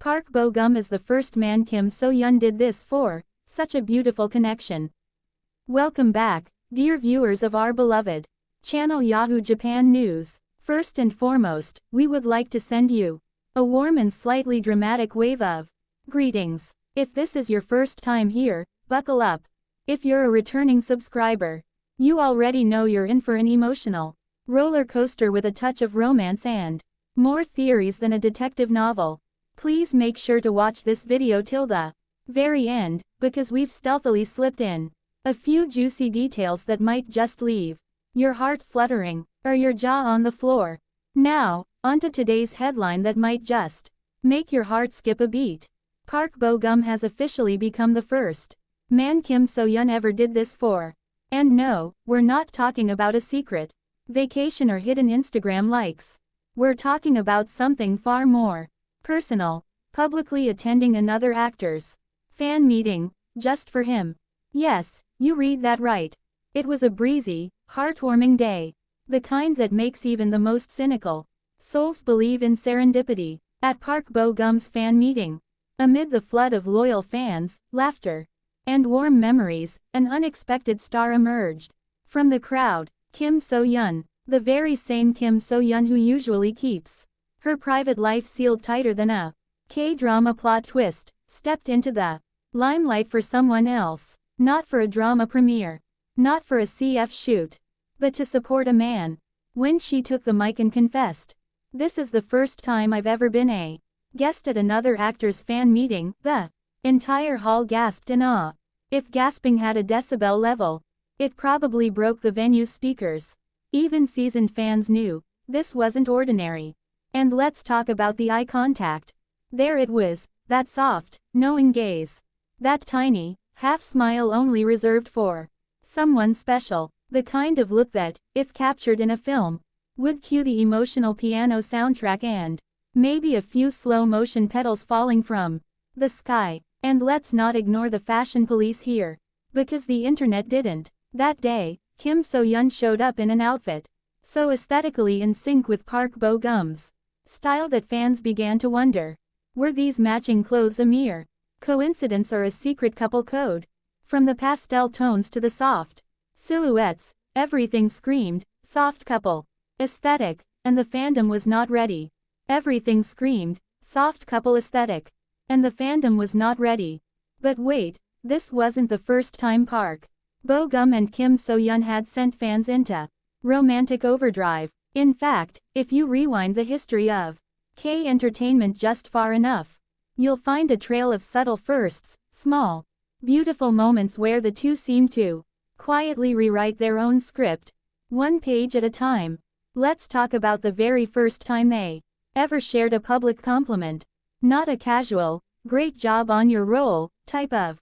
Park Bo-gum is the first man Kim So-hyun did this for. Such a beautiful connection. Welcome back, dear viewers of our beloved channel Yahoo Japan News. First and foremost, we would like to send you a warm and slightly dramatic wave of greetings. If this is your first time here, buckle up. If you're a returning subscriber, you already know you're in for an emotional roller coaster with a touch of romance and more theories than a detective novel. Please make sure to watch this video till the very end, because we've stealthily slipped in a few juicy details that might just leave your heart fluttering, or your jaw on the floor. Now, onto today's headline that might just make your heart skip a beat. Park Bo-gum has officially become the first man Kim So-hyun ever did this for. And no, we're not talking about a secret vacation or hidden Instagram likes. We're talking about something far more personal, publicly attending another actor's fan meeting, just for him. Yes, you read that right. It was a breezy, heartwarming day. The kind that makes even the most cynical souls believe in serendipity. At Park Bo-gum's fan meeting, amid the flood of loyal fans, laughter, and warm memories, an unexpected star emerged from the crowd. Kim So-hyun, the very same Kim So-hyun who usually keeps her private life sealed tighter than a K-drama plot twist, stepped into the limelight for someone else. Not for a drama premiere, not for a CF shoot, but to support a man. When she took the mic and confessed, "This is the first time I've ever been a guest at another actor's fan meeting," the entire hall gasped in awe. If gasping had a decibel level, it probably broke the venue's speakers. Even seasoned fans knew this wasn't ordinary. And let's talk about the eye contact. There it was, that soft, knowing gaze. That tiny, half smile only reserved for someone special. The kind of look that, if captured in a film, would cue the emotional piano soundtrack and maybe a few slow-motion petals falling from the sky. And let's not ignore the fashion police here, because the internet didn't. That day, Kim So-hyun showed up in an outfit so aesthetically in sync with Park Bo-gum's style that fans began to wonder, were these matching clothes a mere coincidence or a secret couple code? From the pastel tones to the soft silhouettes, everything screamed soft couple aesthetic, and the fandom was not ready. Everything screamed soft couple aesthetic, and the fandom was not ready. But wait, this wasn't the first time Park Bo-gum and Kim So-hyun had sent fans into romantic overdrive. In fact, if you rewind the history of K-entertainment just far enough, you'll find a trail of subtle firsts, small, beautiful moments where the two seem to quietly rewrite their own script, one page at a time. Let's talk about the very first time they ever shared a public compliment. Not a casual, "great job on your role" type of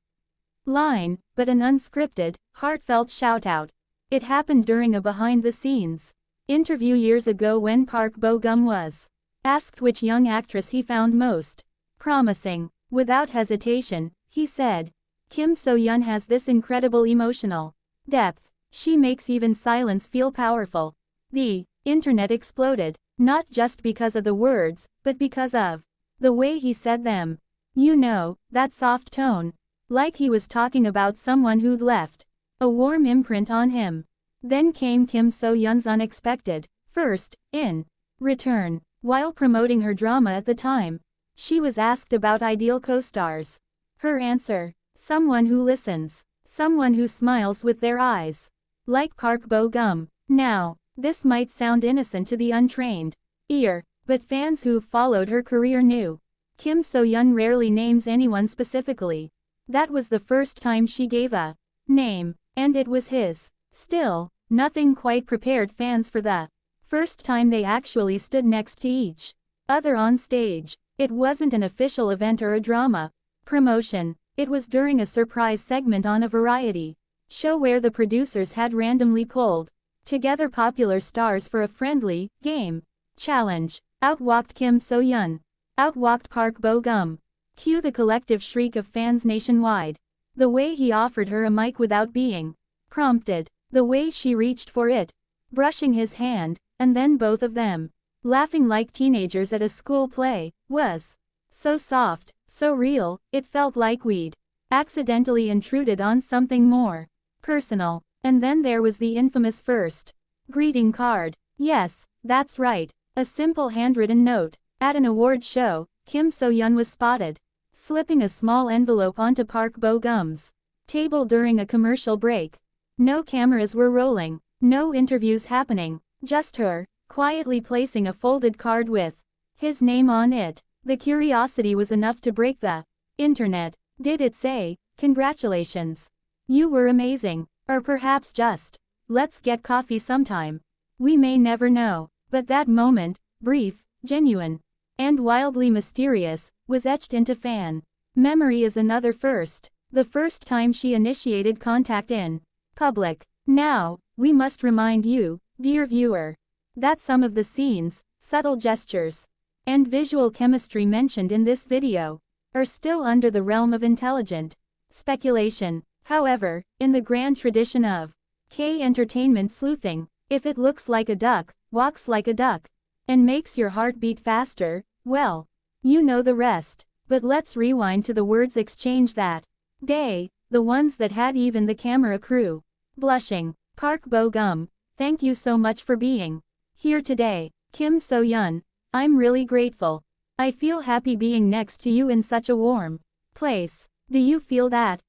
line, but an unscripted, heartfelt shout-out. It happened during a behind-the-scenes interview years ago when Park Bo-gum was asked which young actress he found most promising. Without hesitation, he said, "Kim So-hyun has this incredible emotional depth. She makes even silence feel powerful." The internet exploded, not just because of the words, but because of the way he said them. You know, that soft tone. Like he was talking about someone who'd left a warm imprint on him. Then came Kim So-hyun's unexpected first in return. While promoting her drama at the time, she was asked about ideal co-stars. Her answer: someone who listens, someone who smiles with their eyes, like Park Bo-gum. Now, this might sound innocent to the untrained ear, but fans who've followed her career knew Kim So-hyun rarely names anyone specifically. That was the first time she gave a name, and it was his. Still, nothing quite prepared fans for the first time they actually stood next to each other on stage. It wasn't an official event or a drama promotion. It was during a surprise segment on a variety show where the producers had randomly pulled together popular stars for a friendly game challenge. Out walked Kim So-hyun. Out walked Park Bo-gum. Cue the collective shriek of fans nationwide. The way he offered her a mic without being prompted. The way she reached for it, brushing his hand, and then both of them laughing like teenagers at a school play, was So soft, so real, it felt like we'd accidentally intruded on something more personal. And then there was the infamous first greeting card. Yes, that's right, a simple handwritten note. At an award show, Kim So-hyun was spotted slipping a small envelope onto Park Bo-gum's table during a commercial break. No cameras were rolling, no interviews happening, just her, quietly placing a folded card with his name on it. The curiosity was enough to break the internet. Did it say, "Congratulations. You were amazing," or perhaps just, "Let's get coffee sometime"? We may never know, but that moment, brief, genuine, and wildly mysterious, was etched into fan memory as another first. The first time she initiated contact in public. Now, we must remind you, dear viewer, that some of the scenes, subtle gestures, and visual chemistry mentioned in this video are still under the realm of intelligent speculation. However, in the grand tradition of K-entertainment sleuthing, if it looks like a duck, walks like a duck, and makes your heart beat faster, well, you know the rest. But let's rewind to the words exchanged that day, the ones that had even the camera crew blushing. Park Bo-gum, thank you so much for being here today. Kim So-hyun, I'm really grateful. I feel happy being next to you in such a warm place. Do you feel that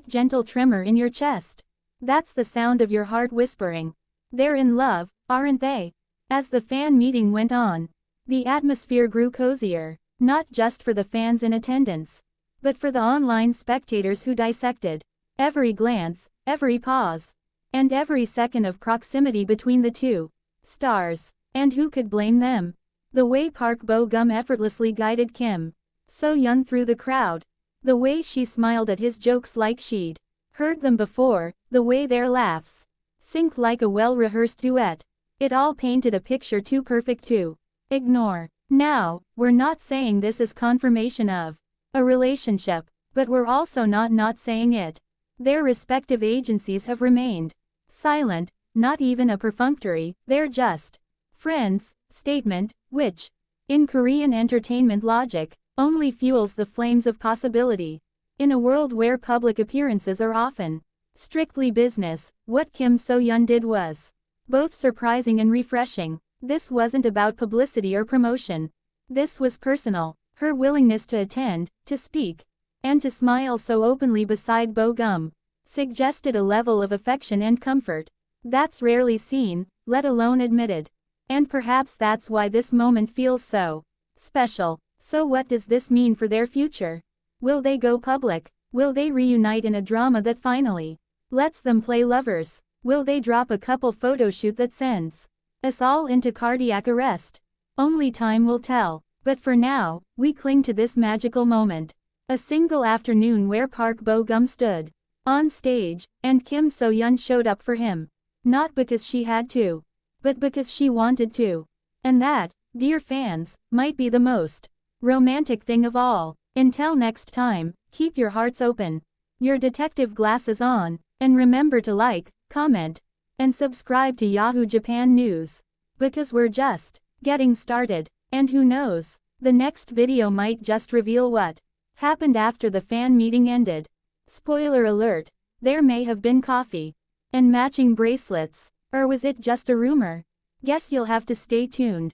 gentle tremor in your chest? That's the sound of your heart whispering, "They're in love, aren't they?" As the fan meeting went on, the atmosphere grew cozier, not just for the fans in attendance, but for the online spectators who dissected every glance, every pause, and every second of proximity between the two stars. And who could blame them? The way Park Bo-gum effortlessly guided Kim So-hyun through the crowd, the way she smiled at his jokes like she'd heard them before, the way their laughs synced like a well-rehearsed duet. It all painted a picture too perfect to ignore. Now, we're not saying this is confirmation of a relationship, but we're also not saying it. Their respective agencies have remained silent, not even a perfunctory, "they're just friends" statement, which, in Korean entertainment logic, only fuels the flames of possibility. In a world where public appearances are often strictly business, what Kim So-hyun did was both surprising and refreshing. This wasn't about publicity or promotion. This was personal. Her willingness to attend, to speak, and to smile so openly beside Bo-gum suggested a level of affection and comfort that's rarely seen, let alone admitted. And perhaps that's why this moment feels so special. So what does this mean for their future? Will they go public? Will they reunite in a drama that finally lets them play lovers? Will they drop a couple photo shoot that sends us all into cardiac arrest? Only time will tell. But for now, we cling to this magical moment. A single afternoon where Park Bo-gum stood on stage, and Kim So-hyun showed up for him. Not because she had to, but because she wanted to. And that, dear fans, might be the most romantic thing of all. Until next time, keep your hearts open, your detective glasses on, and remember to like, comment, and subscribe to Yahoo Japan News. Because we're just getting started. And who knows, the next video might just reveal what happened after the fan meeting ended. Spoiler alert, there may have been coffee and matching bracelets. Or was it just a rumor? Guess you'll have to stay tuned.